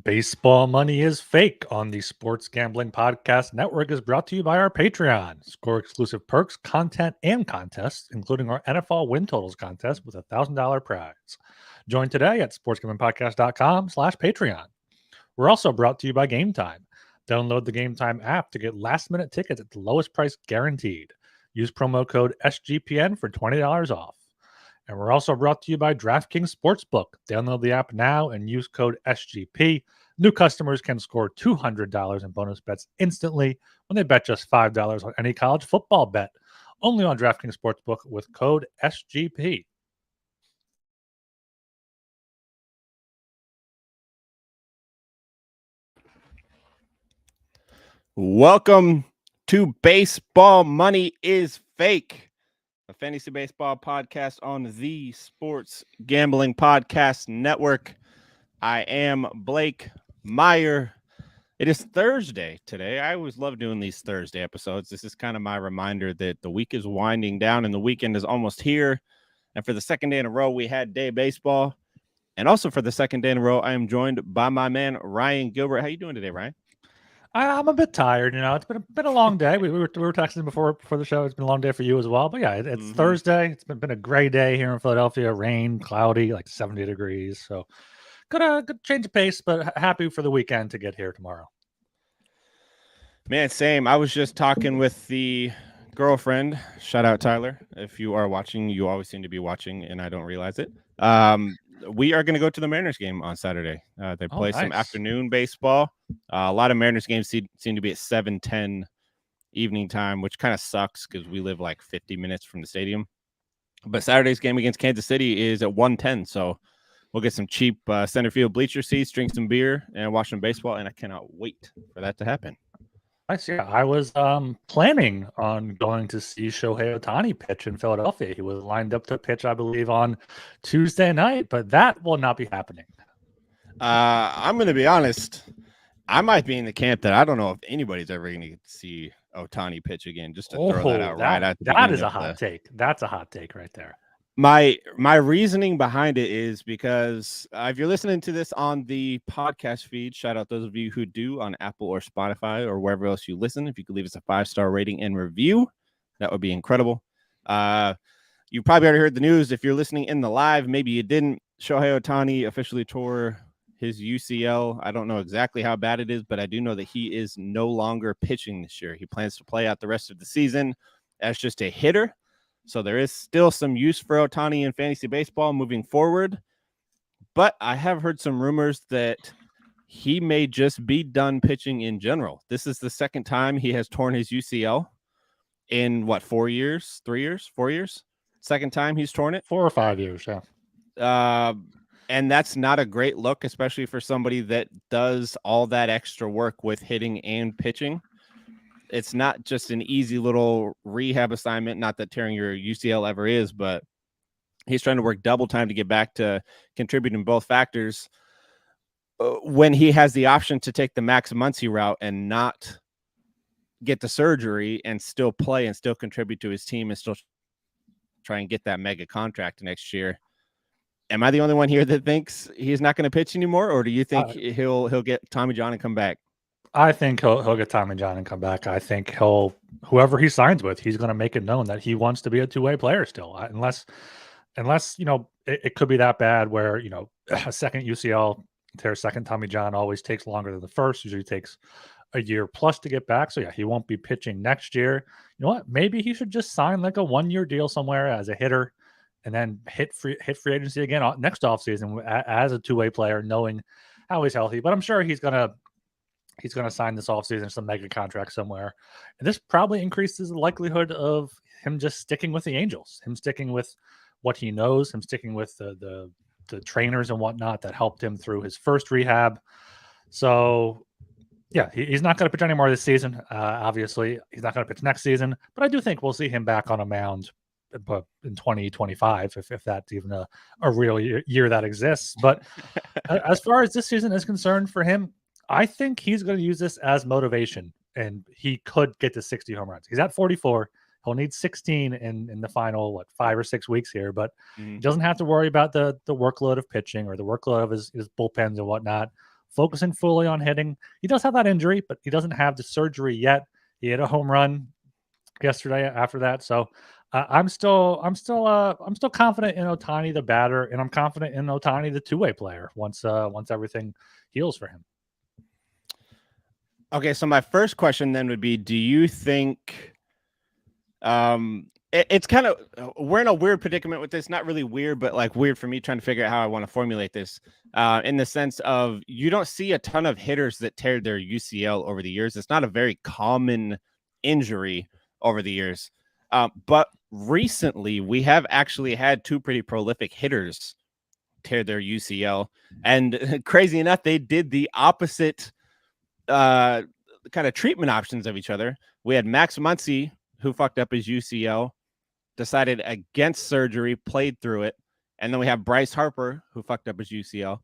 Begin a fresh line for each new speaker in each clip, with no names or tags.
Baseball Money is Fake on the Sports Gambling Podcast Network is brought to you by our Patreon. Score exclusive perks, content, and contests, including our NFL win totals contest with a $1,000 prize. Join today at sportsgamblingpodcast.com/Patreon. We're also brought to you by Game Time. Download the Game Time app to get last-minute tickets at the lowest price guaranteed. Use promo code SGPN for $20 off. And we're also brought to you by DraftKings Sportsbook. Download the app now and use code SGP. New customers can score $200 in bonus bets instantly when they bet just $5 on any college football bet. Only on DraftKings Sportsbook with code SGP.
Welcome to Baseball Money is Fake, a fantasy baseball podcast on the Sports Gambling Podcast Network. I am Blake Meyer. It is Thursday today. I always love doing these Thursday episodes. This is kind of my reminder that the week is winding down and the weekend is almost here. And for the second day in a row, we had day baseball. And also for the second day in a row, I am joined by my man, Ryan Gilbert. How you doing today, Ryan?
I'm a bit tired, It's been a long day. We were texting before the show. It's been a long day for you as well. But yeah, it's Thursday. It's been a gray day here in Philadelphia. Rain, cloudy, like 70 degrees. So good change of pace, but happy for the weekend to get here tomorrow.
Man, same. I was just talking with the girlfriend. Shout out Tyler. If you are watching, you always seem to be watching, and I don't realize it. We are going to go to the Mariners game on Saturday. They play some afternoon baseball. A lot of Mariners games seem to be at 7:10 evening time, which kind of sucks because we live like 50 minutes from the stadium. But Saturday's game against Kansas City is at 1:10, so we'll get some cheap center field bleacher seats, drink some beer, and watch some baseball, and I cannot wait for that to happen.
Nice. Yeah, I was planning on going to see Shohei Ohtani pitch in Philadelphia. He was lined up to pitch, I believe, on Tuesday night, but that will not be happening.
I'm going to be honest. I might be in the camp that I don't know if anybody's ever going to get to see Ohtani pitch again, just to throw that out right at the
That is a hot take. That's a hot take right there.
My reasoning behind it is because if you're listening to this on the podcast feed, shout out those of you who do on Apple or Spotify or wherever else you listen. If you could leave us a 5-star rating and review, that would be incredible. You probably already heard the news. If you're listening in the live, maybe you didn't. Shohei Ohtani officially tore his UCL. I don't know exactly how bad it is, but I do know that he is no longer pitching this year. He plans to play out the rest of the season as just a hitter. So there is still some use for Ohtani in fantasy baseball moving forward. But I have heard some rumors that he may just be done pitching in general. This is the second time he has torn his UCL in, 4 years? 3 years? 4 years? Second time he's torn it?
4 or 5 years, yeah.
And that's not a great look, especially for somebody that does all that extra work with hitting and pitching. It's not just an easy little rehab assignment. Not that tearing your UCL ever is, but he's trying to work double time to get back to contributing both factors when he has the option to take the Max Muncy route and not get the surgery and still play and still contribute to his team and still try and get that mega contract next year. Am I the only one here that thinks he's not going to pitch anymore, or do you think he'll get Tommy John and come back?
I think he'll get Tommy John and come back. I think whoever he signs with, he's going to make it known that he wants to be a two-way player still. Unless it could be that bad where a second UCL tear, second Tommy John always takes longer than the first. Usually takes a year plus to get back. So yeah, he won't be pitching next year. You know what? Maybe he should just sign like a 1-year deal somewhere as a hitter, and then hit free agency again next offseason as a two-way player, knowing how he's healthy. But I'm sure he's gonna sign this offseason some mega contract somewhere. And this probably increases the likelihood of him just sticking with the Angels, him sticking with what he knows, him sticking with the trainers and whatnot that helped him through his first rehab. So yeah, he's not going to pitch anymore this season. Obviously, he's not going to pitch next season, but I do think we'll see him back on a mound in 2025, if that's even a real year that exists. But as far as this season is concerned for him, I think he's going to use this as motivation, and he could get to 60 home runs. He's at 44. He'll need 16 in the final, 5 or 6 weeks here, but he doesn't have to worry about the workload of pitching or the workload of his bullpens and whatnot. focusing fully on hitting. He does have that injury, but he doesn't have the surgery yet. He hit a home run yesterday after that. So I'm still confident in Ohtani the batter, and I'm confident in Ohtani the two-way player once everything heals for him.
Okay, so my first question then would be, do you think it's kind of, we're in a weird predicament with this, not really weird, but like weird for me trying to figure out how I want to formulate this, in the sense of you don't see a ton of hitters that tear their UCL over the years. It's not a very common injury over the years. But recently we have actually had two pretty prolific hitters tear their UCL, and crazy enough, they did the opposite kind of treatment options of each other. We had Max Muncy, who fucked up his UCL, decided against surgery, played through it. And then we have Bryce Harper, who fucked up his UCL,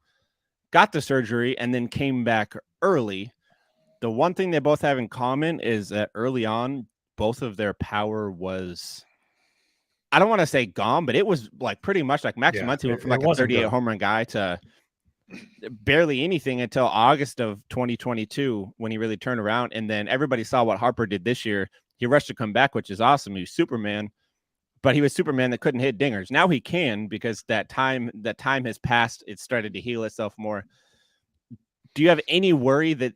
got the surgery, and then came back early. The one thing they both have in common is that early on, both of their power was, I don't want to say gone, but it was like pretty much like Max Muncy went from like a 38 home run guy to barely anything until August of 2022 when he really turned around. And then everybody saw what Harper did this year. He rushed to come back, which is awesome. He was Superman, but he was Superman that couldn't hit dingers. Now he can, because that time has passed. It started to heal itself more. Do you have any worry that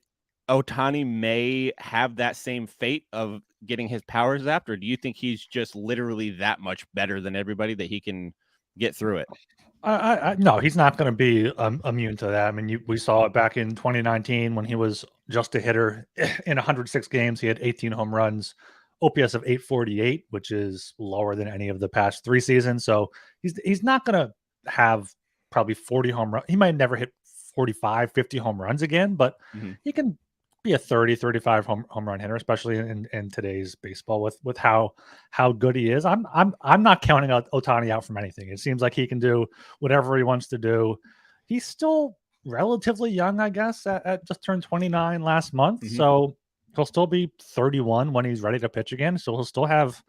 Ohtani may have that same fate of getting his powers zapped, or do you think he's just literally that much better than everybody that he can get through it?
No, he's not going to be immune to that. I mean, we saw it back in 2019 when he was just a hitter. In 106 games, he had 18 home runs, OPS of 848, which is lower than any of the past 3 seasons. So he's not going to have probably 40 home runs. He might never hit 45, 50 home runs again, but he can be a 30, 35 home run hitter, especially in today's baseball with how good he is. I'm not counting Ohtani out from anything. It seems like he can do whatever he wants to do. He's still relatively young, I guess, at just turned 29 last month. So he'll still be 31 when he's ready to pitch again. So he'll still have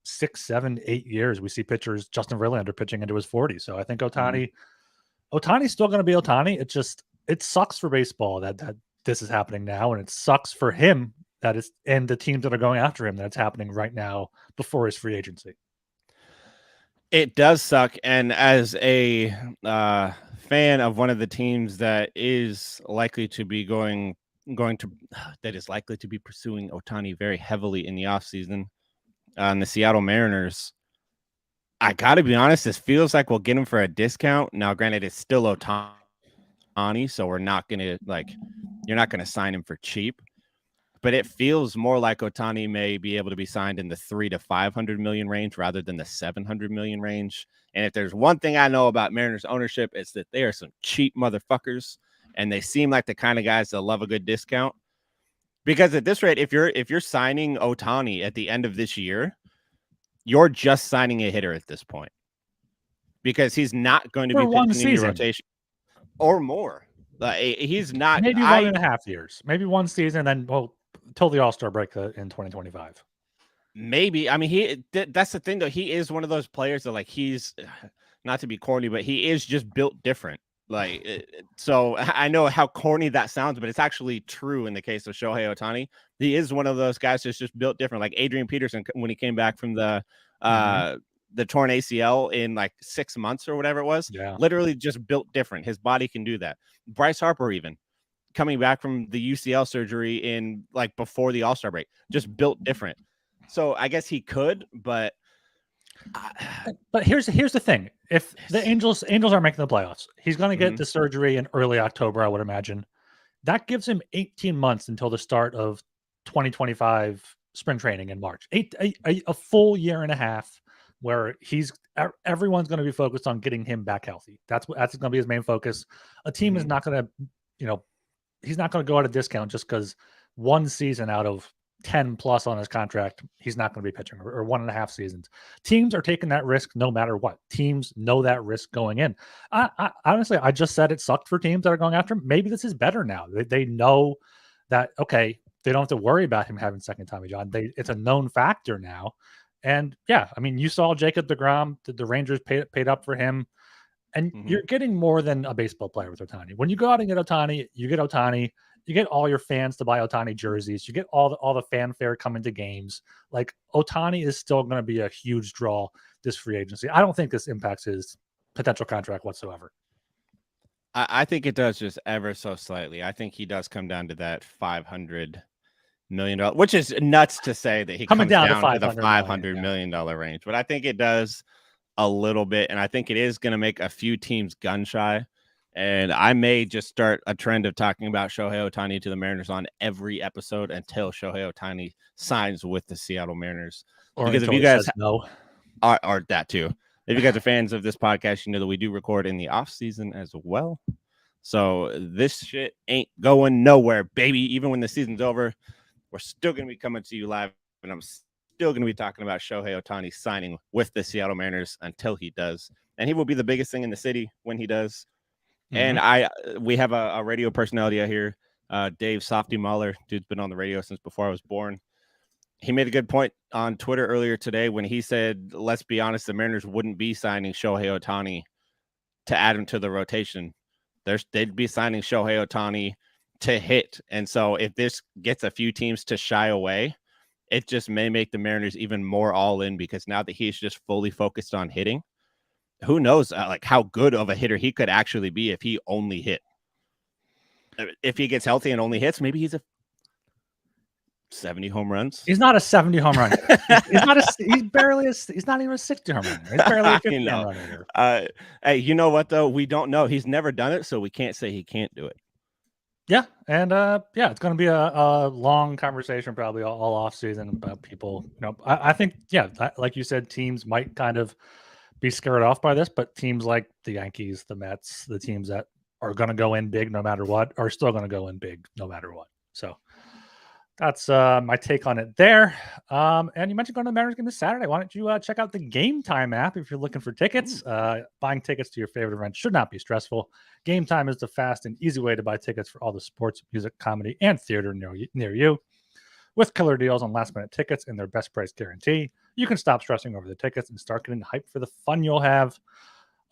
6, 7, 8 years. We see pitchers, Justin Verlander pitching into his 40s. So I think Ohtani's still going to be Ohtani. It sucks for baseball that this is happening now, and it sucks for him that it's, and the teams that are going after him, that's happening right now before his free agency.
It does suck. And as a fan of one of the teams that is likely to be pursuing Ohtani very heavily in the offseason, the Seattle Mariners, I got to be honest, this feels like we'll get him for a discount. Now, granted, it's still Ohtani, so we're not going to, like, you're not going to sign him for cheap, but it feels more like Ohtani may be able to be signed in the 300 to 500 million range rather than the 700 million range. And if there's one thing I know about Mariners ownership, it's that they are some cheap motherfuckers, and they seem like the kind of guys that love a good discount. Because at this rate, if you're signing Ohtani at the end of this year, you're just signing a hitter at this point, because he's not going to be pitching in your rotation or more. He's not.
Maybe 1.5 years, maybe one season, then till the All-Star break in 2025.
Maybe. I mean, that's the thing, though. He is one of those players that, like, he's, not to be corny, but he is just built different. Like, so I know how corny that sounds, but it's actually true in the case of Shohei Ohtani. He is one of those guys that's just built different. Like Adrian Peterson, when he came back from the torn ACL in like 6 months or whatever it was, literally just built different. His body can do that. Bryce Harper, even coming back from the UCL surgery in like before the All-Star break, just built different. So I guess he could, but
here's the thing. If the Angels are making the playoffs, he's going to get the surgery in early October, I would imagine. That gives him 18 months until the start of 2025 spring training in March. A full year and a half where everyone's going to be focused on getting him back healthy. That's going to be his main focus. A team is not going to, he's not going to go at a discount just because one season out of 10 plus on his contract, he's not going to be pitching, or 1.5 seasons. Teams are taking that risk no matter what. Teams know that risk going in. I honestly, I just said it sucked for teams that are going after him. Maybe this is better now. They know that, okay, they don't have to worry about him having second Tommy John. It's a known factor now. And yeah, I mean, you saw Jacob deGrom, the Rangers paid up for him. And you're getting more than a baseball player with Ohtani. When you go out and get Ohtani, you get Ohtani. You get all your fans to buy Ohtani jerseys. You get all the fanfare coming to games. Like Ohtani is still going to be a huge draw this free agency. I don't think this impacts his potential contract whatsoever.
I think it does, just ever so slightly. I think he does come down to that $500 million, which is nuts to say that he comes down to the $500 million range. But I think it does a little bit, and I think it is going to make a few teams gun shy. And I may just start a trend of talking about Shohei Ohtani to the Mariners on every episode until Shohei Ohtani signs with the Seattle Mariners.
Or because if you guys know,
or that too. If you guys are fans of this podcast, you know that we do record in the off season as well. So this shit ain't going nowhere, baby. Even when the season's over, we're still going to be coming to you live, and I'm still going to be talking about Shohei Ohtani signing with the Seattle Mariners until he does. And he will be the biggest thing in the city when he does. And we have a radio personality out here, Dave Softy Mahler. Dude's been on the radio since before I was born. He made a good point on Twitter earlier today when he said, let's be honest, the Mariners wouldn't be signing Shohei Ohtani to add him to the rotation. They'd be signing Shohei Ohtani to hit. And so if this gets a few teams to shy away, it just may make the Mariners even more all in, because now that he's just fully focused on hitting, who knows like how good of a hitter he could actually be if he only hit. If he gets healthy and only hits, maybe he's a 70 home runs.
He's not a 70 home run. He's not even a 60 home run. He's barely a 50 home run hitter.
Hey, you know what though? We don't know. He's never done it, so we can't say he can't do it.
Yeah, and it's going to be a long conversation probably all off season about people. I think like you said, teams might kind of be scared off by this, but teams like the Yankees, the Mets, the teams that are going to go in big no matter what, are still going to go in big no matter what. So that's my take on it there. And you mentioned going to the Mariners game this Saturday. Why don't you check out the Game Time app if you're looking for tickets? Buying tickets to your favorite event should not be stressful. Game Time is the fast and easy way to buy tickets for all the sports, music, comedy, and theater near you. With killer deals on last-minute tickets and their best price guarantee, you can stop stressing over the tickets and start getting hyped for the fun you'll have.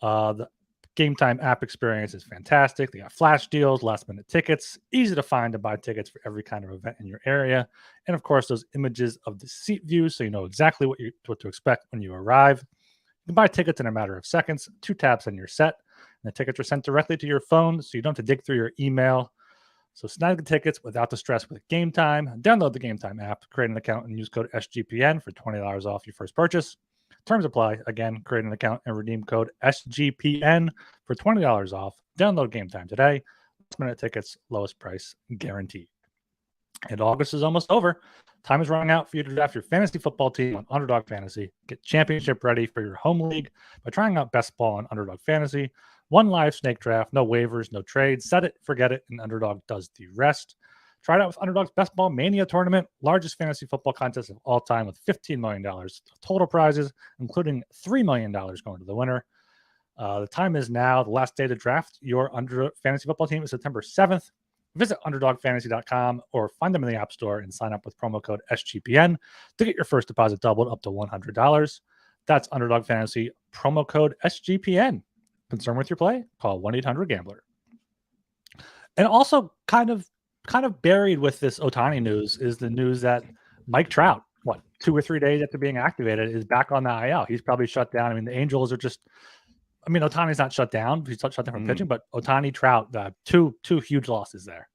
The Game Time app experience is fantastic. They got flash deals, last-minute tickets, easy to find to buy tickets for every kind of event in your area. And, of course, those images of the seat view so you know exactly what to expect when you arrive. You can buy tickets in a matter of seconds, 2 taps and you're set. And the tickets are sent directly to your phone so you don't have to dig through your email. So snag the tickets without the stress with Game Time. Download the Game Time app, create an account, and use code SGPN for $20 off your first purchase. Terms apply. Again, create an account and redeem code SGPN for $20 off. Download Game Time today. Last-minute tickets, lowest price guaranteed. And August is almost over. Time is running out for you to draft your fantasy football team on Underdog Fantasy. Get championship ready for your home league by trying out Best Ball on Underdog Fantasy. One live snake draft, no waivers, no trades. Set it, forget it, and Underdog does the rest. Try it out with Underdog's Best Ball Mania Tournament, largest fantasy football contest of all time with $15 million of total prizes, including $3 million going to the winner. The time is now. The last day to draft your fantasy football team is September 7th. Visit UnderdogFantasy.com or find them in the App Store and sign up with promo code SGPN to get your first deposit doubled up to $100. That's Underdog Fantasy, promo code SGPN. Concerned with your play? Call 1-800-GAMBLER. And also kind of buried with this Ohtani news is the news that Mike Trout, 2 or 3 days after being activated, is back on the IL. He's probably shut down. I mean, the Angels are just – Ohtani's not shut down. He's not shut down from pitching, but Ohtani, Trout, two huge losses there.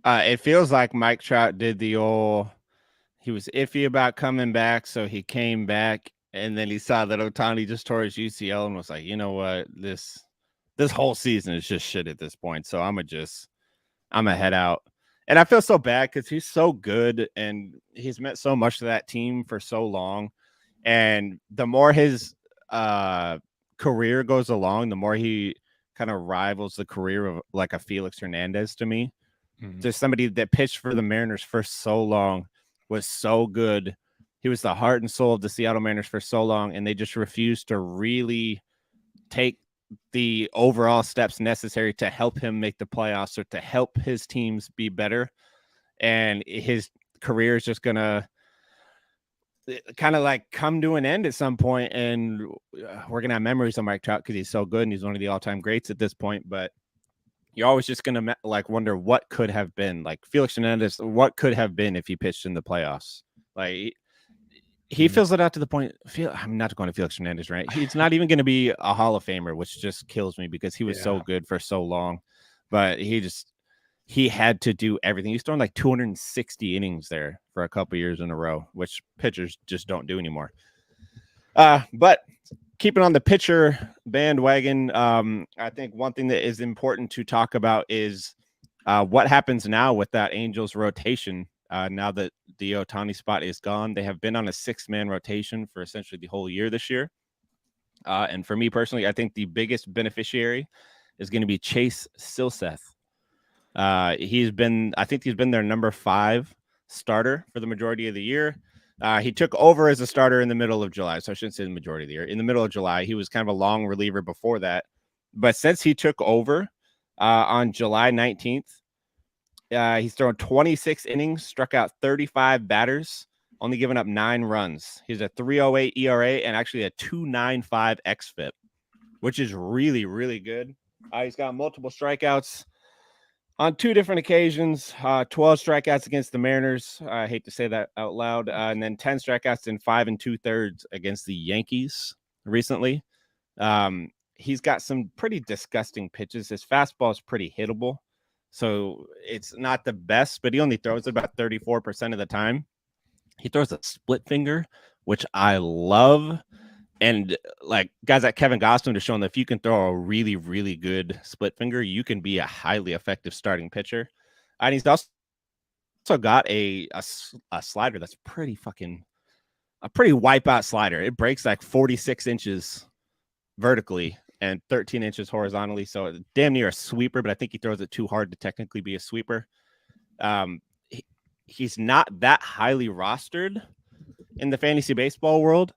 It feels like Mike Trout did the old – he was iffy about coming back, so he came back. And then he saw that Ohtani just tore his UCL and was like, you know what, this whole season is just shit at this point. So I'm gonna head out. And I feel so bad because he's so good and he's meant so much to that team for so long. And the more his career goes along, the more he kind of rivals the career of like a Felix Hernandez to me. Just somebody that pitched for the Mariners for so long, was so good. He was the heart and soul of the Seattle Mariners for so long, and they just refused to really take the overall steps necessary to help him make the playoffs or to help his teams be better. And his career is just going to kind of like come to an end at some point, and we're gonna have memories of Mike Trout because he's so good and he's one of the all-time greats at this point. But you're always just gonna like wonder what could have been. Like Felix Hernandez, what could have been if he pitched in the playoffs? Like he fills it out to the point. I'm not going to Felix Hernandez, right? He's not even going to be a Hall of Famer, which just kills me because he was so good for so long. But he had to do everything. He's thrown like 260 innings there for a couple years in a row, which pitchers just don't do anymore. But keeping on the pitcher bandwagon, I think one thing that is important to talk about is what happens now with that Angels rotation. Now that the Ohtani spot is gone, they have been on a 6-man rotation for essentially the whole year this year. And for me personally, I think the biggest beneficiary is going to be Chase Silseth. He's been their number 5 starter for the majority of the year. He took over as a starter in the middle of July. So I shouldn't say the majority of the year. In the middle of July, he was kind of a long reliever before that. But since he took over on July 19th, he's thrown 26 innings, struck out 35 batters, only given up 9 runs. He's a 3.08 ERA and actually a 2.95 xFIP, which is really, really good. He's got multiple strikeouts on 2 different occasions, 12 strikeouts against the Mariners. I hate to say that out loud. And then 10 strikeouts in 5 2/3 against the Yankees recently. He's got some pretty disgusting pitches. His fastball is pretty hittable. So it's not the best, but he only throws it about 34% of the time. He throws a split finger, which I love. And like guys like Kevin Gossman have shown that if you can throw a really, really good split finger, you can be a highly effective starting pitcher. And he's also got a slider that's a pretty wipeout slider. It breaks like 46 inches vertically and 13 inches horizontally. So damn near a sweeper, but I think he throws it too hard to technically be a sweeper. He's not that highly rostered in the fantasy baseball world.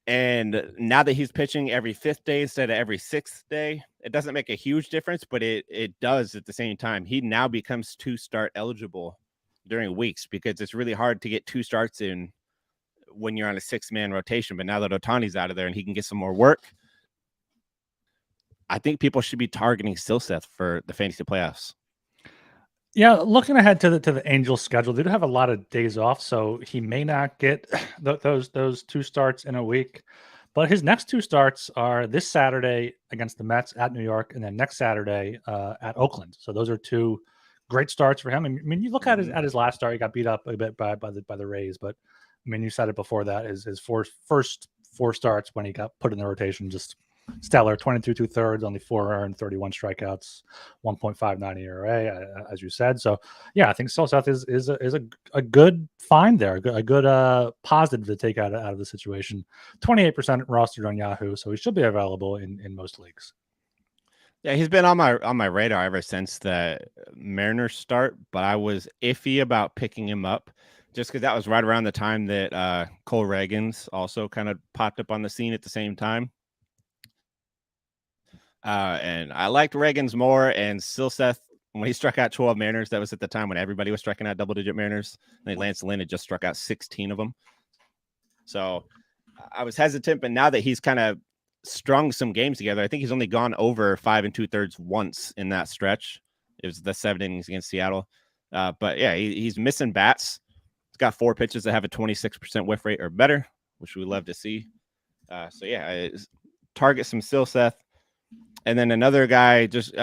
And now that he's pitching every 5th day instead of every 6th day, it doesn't make a huge difference, but it does at the same time. He now becomes 2-start eligible during weeks because it's really hard to get 2 starts in when you're on a 6-man rotation. But now that Ohtani's out of there and he can get some more work, I think people should be targeting Silseth for the fantasy playoffs.
Yeah, looking ahead to the Angels' schedule, they do have a lot of days off, so he may not get those 2 starts in a week. But his next 2 starts are this Saturday against the Mets at New York, and then next Saturday at Oakland. So those are 2 great starts for him. I mean, you look at his last start, he got beat up a bit by the Rays, but I mean, you said it before that his first 4 starts when he got put in the rotation, just stellar. 22 2/3, only 4 earned, 31 strikeouts, 1.59 ERA, as you said. So yeah, I think Silseth is a good find there, a good positive to take out of the situation. 28% rostered on Yahoo, so he should be available in most leagues.
Yeah, he's been on my radar ever since the Mariners start, but I was iffy about picking him up just because that was right around the time that Cole Reagans also kind of popped up on the scene at the same time. And I liked Reagans more, and Silseth, when he struck out 12 Mariners, that was at the time when everybody was striking out double-digit Mariners. I think Lance Lynn had just struck out 16 of them. So I was hesitant, but now that he's kind of strung some games together, I think he's only gone over 5 2/3 once in that stretch. It was the 7 innings against Seattle. But yeah, he's missing bats. He's got 4 pitches that have a 26% whiff rate or better, which we love to see. So yeah, target some Silseth. And then another guy, just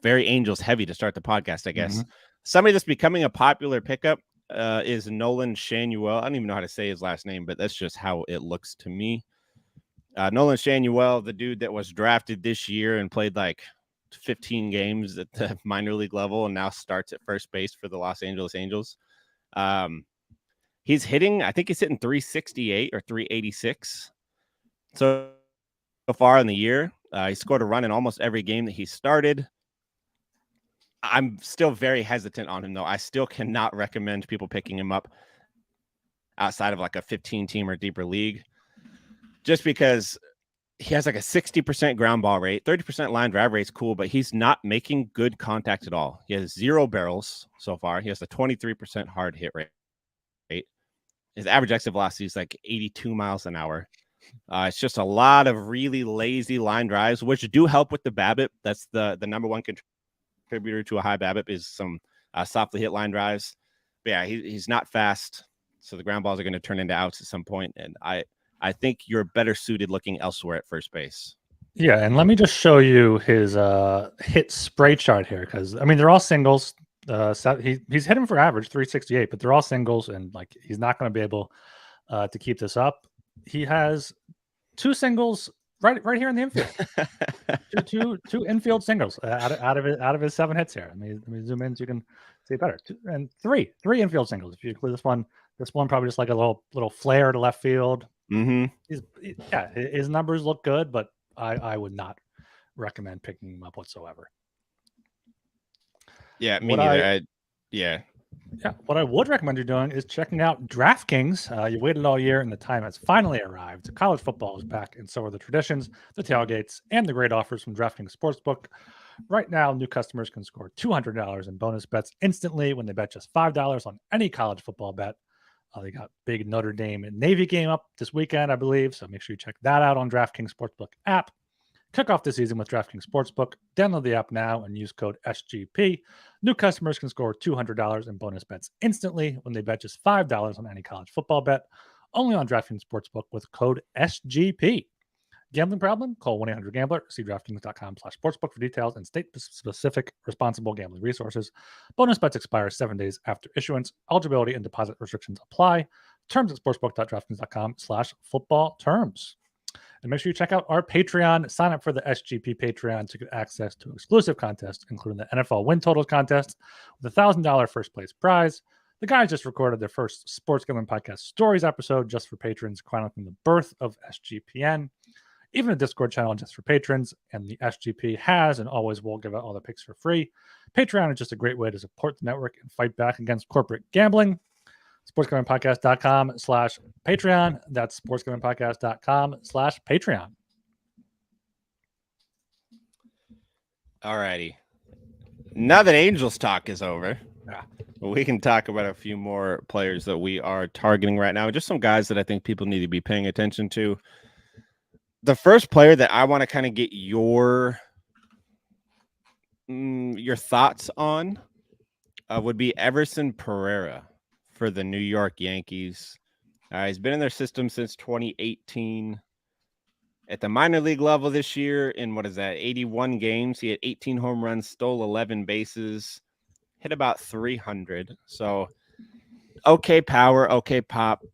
very Angels heavy to start the podcast, I guess. Mm-hmm. Somebody that's becoming a popular pickup is Nolan Shanuel. I don't even know how to say his last name, but that's just how it looks to me. Nolan Shanuel, the dude that was drafted this year and played like 15 games at the minor league level and now starts at first base for the Los Angeles Angels. He's hitting, I think he's hitting 368 or 386 so far in the year. He scored a run in almost every game that he started. I'm still very hesitant on him, though. I still cannot recommend people picking him up outside of like a 15-team or deeper league, just because he has like a 60% ground ball rate, 30% line drive rate's cool, but he's not making good contact at all. He has 0 barrels so far. He has a 23% hard hit rate. his average exit velocity is like 82 miles an hour. It's just a lot of really lazy line drives, which do help with the BABIP. That's the number one contributor to a high BABIP is some softly hit line drives. But yeah, he's not fast, so the ground balls are going to turn into outs at some point. And I think you're better suited looking elsewhere at first base.
Yeah, and let me just show you his hit spray chart here, because I mean they're all singles. He's hitting for average 368, but they're all singles, and like he's not going to be able to keep this up. He has 2 singles right here in the infield. two infield singles out of his 7 hits here. Let me zoom in so you can see better. And three infield singles. If you include this one probably just like a little flare to left field.
Mm-hmm.
His numbers look good, but I would not recommend picking him up whatsoever.
Yeah, me neither.
What I would recommend you doing is checking out DraftKings. You waited all year, and the time has finally arrived. College football is back, and so are the traditions, the tailgates, and the great offers from DraftKings Sportsbook. Right now, new customers can score $200 in bonus bets instantly when they bet just $5 on any college football bet. They got big Notre Dame and Navy game up this weekend, I believe, so make sure you check that out on DraftKings Sportsbook app. Kick off the season with DraftKings Sportsbook. Download the app now and use code SGP. New customers can score $200 in bonus bets instantly when they bet just $5 on any college football bet. Only on DraftKings Sportsbook with code SGP. Gambling problem? Call 1-800-GAMBLER. See DraftKings.com/sportsbook for details and state-specific responsible gambling resources. Bonus bets expire 7 days after issuance. Eligibility and deposit restrictions apply. Terms at sportsbook.draftkings.com/football terms. And make sure you check out our Patreon. Sign up for the SGP Patreon to get access to exclusive contests, including the NFL win totals contest with a $1,000 first place prize. The guys just recorded their first Sports Gambling Podcast Stories episode just for patrons, chronicling the birth of SGPN. Even a Discord channel just for patrons, and the SGP has and always will give out all the picks for free. Patreon is just a great way to support the network and fight back against corporate gambling. sportsgamblingpodcast.com/Patreon. That's sportsgamblingpodcast.com/Patreon.
All righty. Now that Angels talk is over, we can talk about a few more players that we are targeting right now. Just some guys that I think people need to be paying attention to. The first player that I want to kind of get your thoughts on would be Everson Pereira for the New York Yankees. He's been in their system since 2018. At the minor league level this year, in 81 games, he had 18 home runs, stole 11 bases, hit about 300. So, okay power, okay pop.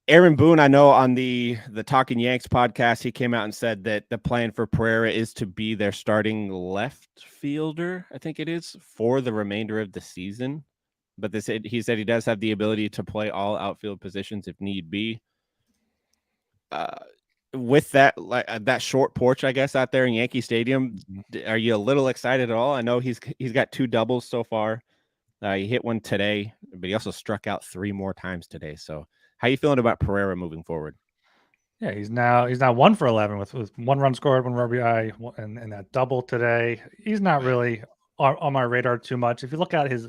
Aaron Boone, I know on the Talking Yanks podcast, he came out and said that the plan for Pereira is to be their starting left fielder, I think it is, for the remainder of the season. But he said he does have the ability to play all outfield positions if need be. With that, that short porch, I guess, out there in Yankee Stadium, are you a little excited at all? I know he's got 2 doubles so far. He hit one today, but he also struck out 3 more times today. So, how are you feeling about Pereira moving forward?
Yeah, he's now 1 for 11 with 1 run scored, 1 RBI, and that double today. He's not really on my radar too much. If you look at his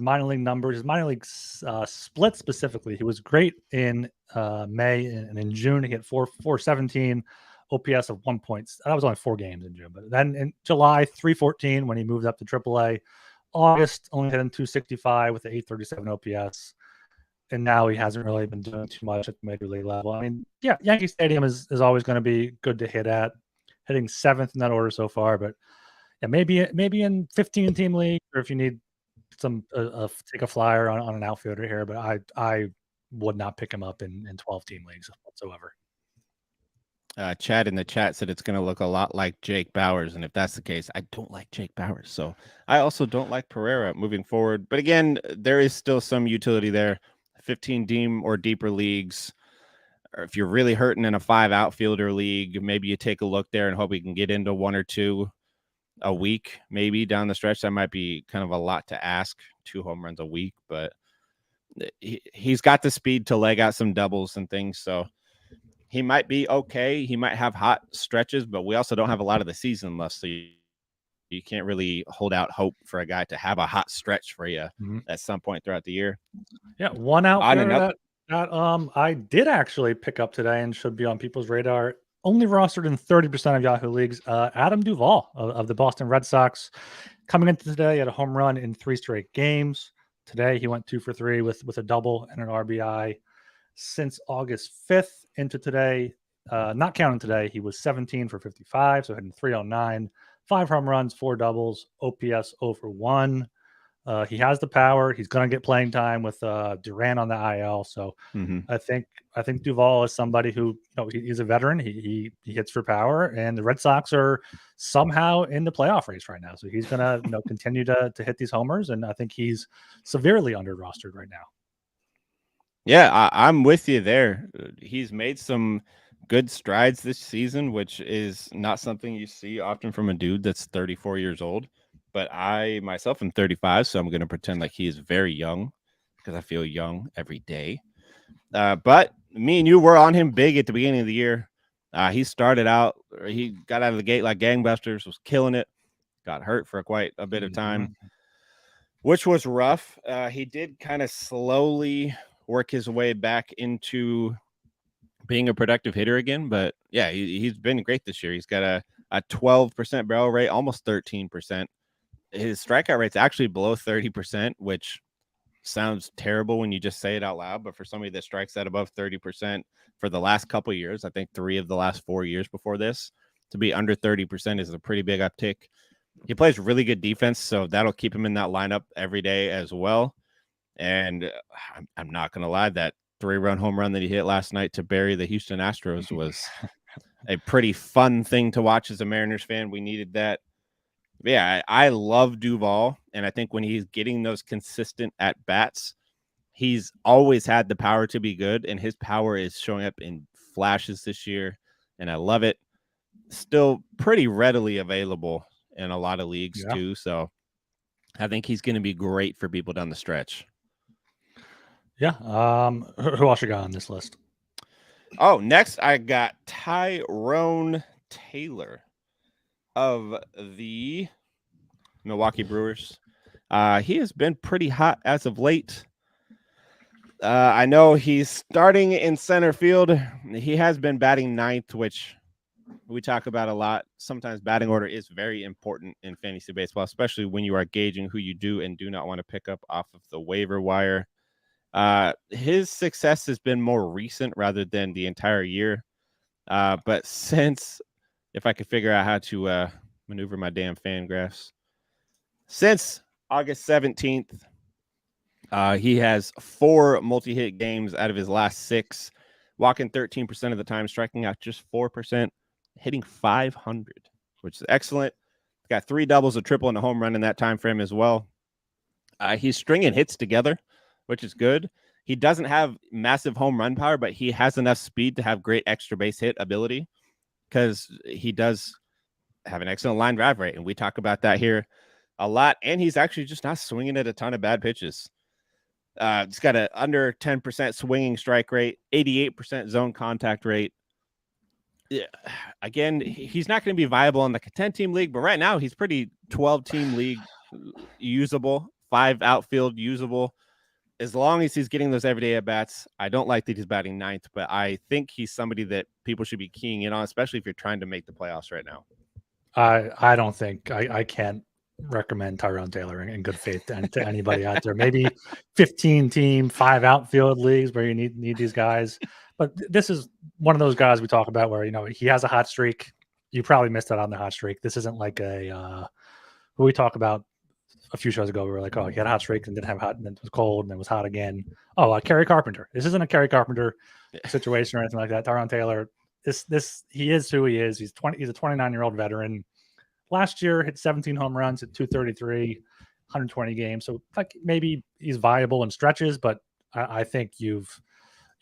minor league numbers, his minor league split specifically, he was great in May, and in June he hit 417, OPS of 1 point. That was only 4 games in June, but then in July 314 when he moved up to AAA. August only hitting 265 with the 837 OPS. And now he hasn't really been doing too much at the major league level. I mean, yeah, Yankee Stadium is always going to be good to hit at, hitting 7th in that order so far. But yeah, maybe in 15-team league, or if you need some take a flyer on an outfielder here. But I would not pick him up in 12-team leagues whatsoever.
Chad in the chat said it's going to look a lot like Jake Bauers. And if that's the case, I don't like Jake Bauers. So I also don't like Pereira moving forward. But again, there is still some utility there. 15-team or deeper leagues, or if you're really hurting in a 5 outfielder league, maybe you take a look there and hope we can get into 1 or 2 a week, maybe down the stretch. That might be kind of a lot to ask, 2 home runs a week, but he's got the speed to leg out some doubles and things. So he might be okay. He might have hot stretches, but we also don't have a lot of the season left. So You can't really hold out hope for a guy to have a hot stretch for you at some point throughout the year.
Yeah, one outfielder that I did actually pick up today and should be on people's radar. Only rostered in 30% of Yahoo leagues. Adam Duvall of the Boston Red Sox, coming into today at a home run in 3 straight games. Today he went 2 for 3 with a double and an RBI. Since August 5th into today, not counting today, he was 17 for 55, so hitting 309, 5 home runs, 4 doubles, OPS over 1. He has the power. He's going to get playing time with Duran on the IL. So I think Duvall is somebody who, he's a veteran. He hits for power, and the Red Sox are somehow in the playoff race right now. So he's going to continue to hit these homers, and I think he's severely under rostered right now.
Yeah, I'm with you there. He's made some good strides this season, which is not something you see often from a dude that's 34 years old. But I myself am 35, so I'm going to pretend like he is very young because I feel young every day. But me and you were on him big at the beginning of the year. He got out of the gate like gangbusters, was killing it, got hurt for quite a bit of time, which was rough. He did kind of slowly work his way back into being a productive hitter again. But yeah, he's been great this year. He's got a 12% barrel rate, almost 13%. His strikeout rate's actually below 30%, which sounds terrible when you just say it out loud. But for somebody that strikes at above 30% for the last couple of years, I think 3 of the last 4 years before this, to be under 30% is a pretty big uptick. He plays really good defense, so that'll keep him in that lineup every day as well. And I'm not going to lie, that 3-run home run that he hit last night to bury the Houston Astros was a pretty fun thing to watch as a Mariners fan. We needed that. But yeah, I love Duvall, and I think when he's getting those consistent at-bats, he's always had the power to be good, and his power is showing up in flashes this year, and I love it. Still pretty readily available in a lot of leagues too, so I think he's going to be great for people down the stretch.
Yeah. Who else you got on this list?
Oh, next I got Tyrone Taylor of the Milwaukee Brewers. He has been pretty hot as of late. I know he's starting in center field. He has been batting 9th, which we talk about a lot. Sometimes batting order is very important in fantasy baseball, especially when you are gauging who you do and do not want to pick up off of the waiver wire. His success has been more recent rather than the entire year. But since, if I could figure out how to maneuver my damn fan graphs, since August 17th, he has 4 multi-hit games out of his last 6, walking 13% of the time, striking out just 4%, hitting 500, which is excellent. Got 3 doubles, a triple, and a home run in that time frame as well. He's stringing hits together, which is good. He doesn't have massive home run power, but he has enough speed to have great extra base hit ability because he does have an excellent line drive rate, and we talk about that here a lot. And he's actually just not swinging at a ton of bad pitches. He's got an under 10% swinging strike rate, 88% zone contact rate. Yeah, again, he's not going to be viable in the 10-team league, but right now he's pretty 12-team league usable, 5 outfield usable. As long as he's getting those everyday at-bats, I don't like that he's batting 9th, but I think he's somebody that people should be keying in on, especially if you're trying to make the playoffs right now.
I don't think I can't recommend Tyrone Taylor in good faith to anybody out there. Maybe 15-team, 5 outfield leagues where you need these guys. But this is one of those guys we talk about where, he has a hot streak. You probably missed out on the hot streak. This isn't like who we talk about a few shows ago. We were like, oh, he had a hot streak and didn't have hot, and then it was cold and then it was hot again. Oh, Kerry Carpenter. This isn't a Kerry Carpenter situation or anything like that. Tyrone Taylor, he is who he is. He's a 29-year-old veteran. Last year hit 17 home runs at 233, 120 games. So like maybe he's viable in stretches, but I think you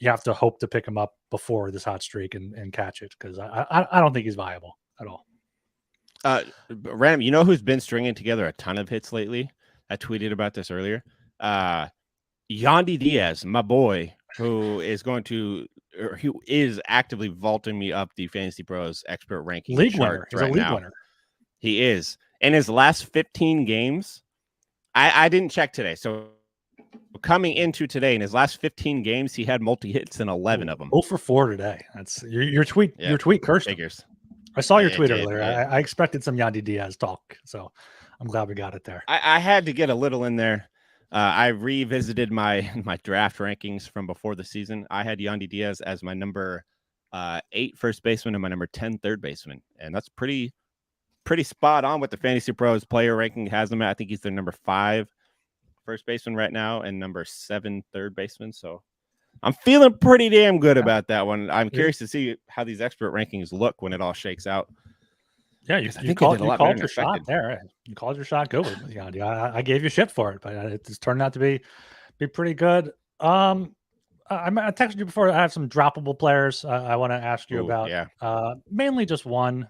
have to hope to pick him up before this hot streak and catch it, because I don't think he's viable at all.
Ram, you know who's been stringing together a ton of hits lately? I tweeted about this earlier. Yandy Diaz, my boy, who is actively vaulting me up the Fantasy Pros expert ranking
league
chart
winner. He's a league winner.
He is. In his last 15 games, I didn't check today. So coming into today, in his last 15 games, he had multi-hits in 11 of them.
0 for 4 today. That's your tweet.
Yeah,
your tweet cursed him.
figures.
I saw your
It
tweet
did,
earlier.
yeah.
I expected some Yandy Diaz talk, so I'm glad we got it there.
I had to get a little in there. I revisited my draft rankings from before the season. I had Yandy Diaz as my number 8 first baseman and my number 10 third baseman, and that's pretty spot on with the Fantasy Pros player ranking has him at. I think he's their number 5 first baseman right now and number 7 third baseman. So I'm feeling pretty damn good about that one. I'm curious to see how these expert rankings look when it all shakes out.
Yeah, you called your shot there. You called your shot good with Yandy. I gave you shit for it, but it just turned out to be pretty good. I texted you before. I have some droppable players I want to ask you about.
Yeah.
Mainly just one.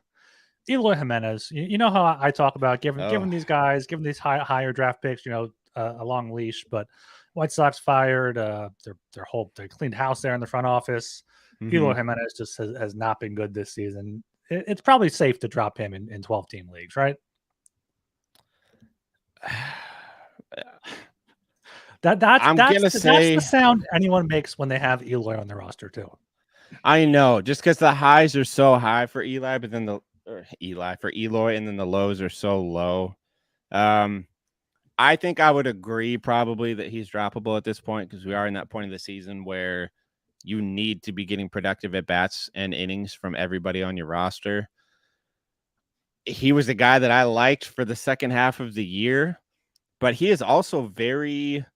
Eloy Jimenez. You know how I talk about giving these guys, giving these higher draft picks, a long leash. But White Sox fired they cleaned house there in the front office. Eloy Jimenez just has not been good this season. It's probably safe to drop him in 12-team leagues, right? That's the sound anyone makes when they have Eloy on their roster too.
I know, just because the highs are so high for Eloy, and then the lows are so low. I think I would agree probably that he's droppable at this point because we are in that point of the season where you need to be getting productive at bats and innings from everybody on your roster. He was the guy that I liked for the second half of the year, but he is also very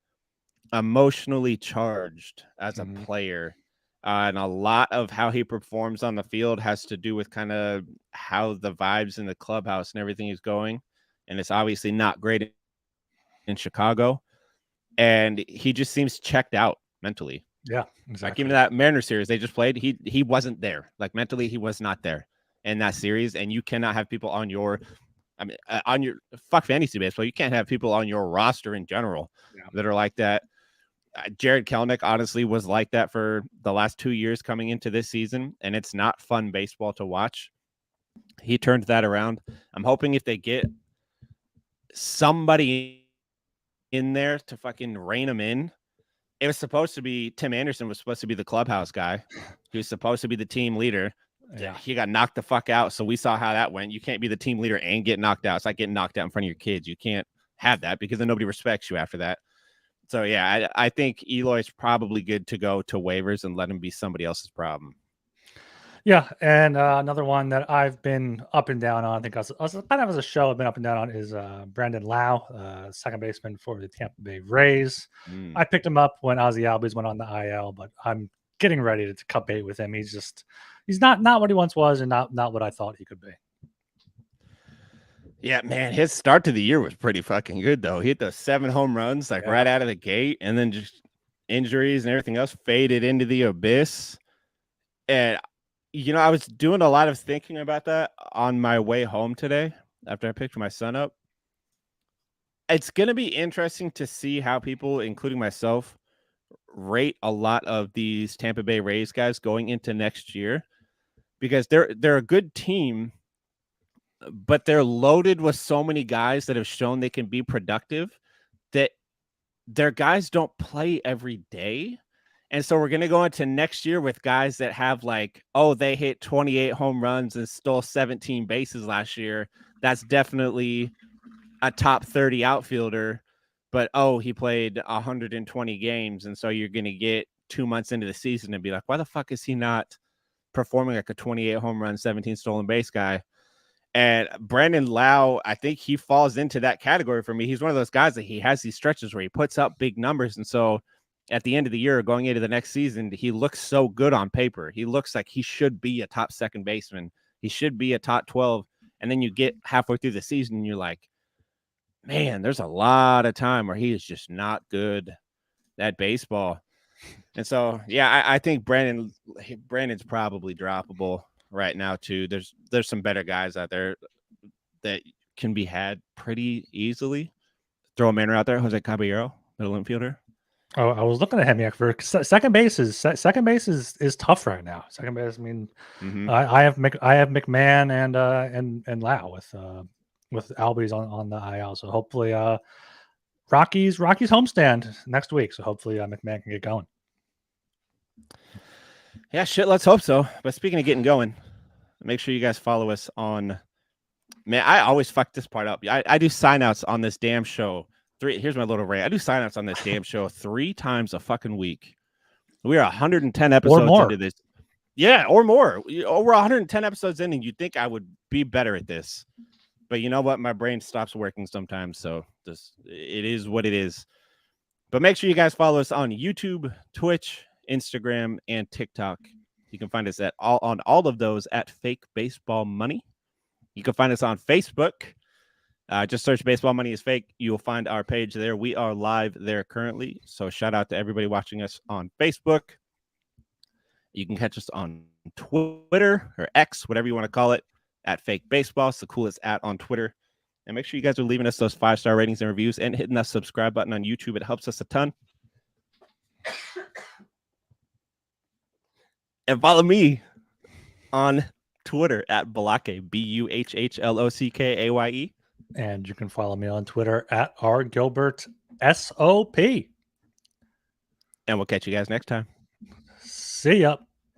emotionally charged as a player. And a lot of how he performs on the field has to do with kind of how the vibes in the clubhouse and everything is going. And it's obviously not great in Chicago. And he just seems checked out mentally.
Yeah, exactly.
Like even that Mariners series they just played, he wasn't there. Like mentally, he was not there in that series. And you cannot have people on your fuck fantasy baseball. You can't have people on your roster in general that are like that. Jared Kelenic honestly was like that for the last 2 years coming into this season, and it's not fun baseball to watch. He turned that around. I'm hoping if they get somebody in there to fucking rein him in. It was supposed to be Tim Anderson was supposed to be the clubhouse guy. He was supposed to be the team leader. Yeah, he got knocked the fuck out. So we saw how that went. You can't be the team leader and get knocked out. It's like getting knocked out in front of your kids. You can't have that because then nobody respects you after that. So yeah, I think Eloy's probably good to go to waivers and let him be somebody else's problem.
Yeah, and another one that I've been up and down on, I think I was kind of as a show I've been up and down on is Brandon Lau, second baseman for the Tampa Bay Rays. I picked him up when Ozzie Albies went on the IL, but I'm getting ready to cut bait with him. He's not what he once was and not what I thought he could be.
Yeah, man, his start to the year was pretty fucking good, though. He hit those 7 home runs right out of the gate, and then just injuries and everything else faded into the abyss. And I was doing a lot of thinking about that on my way home today after I picked my son up. It's going to be interesting to see how people, including myself, rate a lot of these Tampa Bay Rays guys going into next year because they're a good team, but they're loaded with so many guys that have shown they can be productive that their guys don't play every day. And so we're going to go into next year with guys that have they hit 28 home runs and stole 17 bases last year. That's definitely a top 30 outfielder, but he played 120 games. And so you're going to get 2 months into the season and be like, why the fuck is he not performing like a 28 home run, 17 stolen base guy? And Brandon Lau, I think he falls into that category for me. He's one of those guys that he has these stretches where he puts up big numbers. And so at the end of the year, going into the next season, he looks so good on paper. He looks like he should be a top second baseman. He should be a top 12. And then you get halfway through the season and you're like, man, there's a lot of time where he is just not good at baseball. And so, yeah, I think Brandon's probably droppable right now too. There's some better guys out there that can be had pretty easily. Throw a man out there, Jose Caballero, middle infielder.
Oh, I was looking at him for second base is tough right now. Second base, I mean, I have McMahon and Lau with with Albies on the IL. So hopefully, Rockies homestand next week. So hopefully, McMahon can get going.
Yeah, shit. Let's hope so. But speaking of getting going, make sure you guys follow us on. Man, I always fuck this part up. I do sign-outs on this damn show. Here's my little rant. I do sign-outs on this damn show 3 times a fucking week. We are 110 episodes into this. Yeah, or more. We're 110 episodes in, and you'd think I would be better at this. But you know what? My brain stops working sometimes, so it is what it is. But make sure you guys follow us on YouTube, Twitch, Instagram, and TikTok. You can find us on all of those at Fake Baseball Money. You can find us on Facebook. Just search Baseball Money is Fake. You will find our page there. We are live there currently. So shout out to everybody watching us on Facebook. You can catch us on Twitter or X, whatever you want to call it, at Fake Baseball. It's the coolest on Twitter. And make sure you guys are leaving us those 5-star ratings and reviews and hitting that subscribe button on YouTube. It helps us a ton. And follow me on Twitter at Bulake, BUHHLOCKAYE.
And you can follow me on Twitter at RGilbertSOP.
And we'll catch you guys next time.
See ya.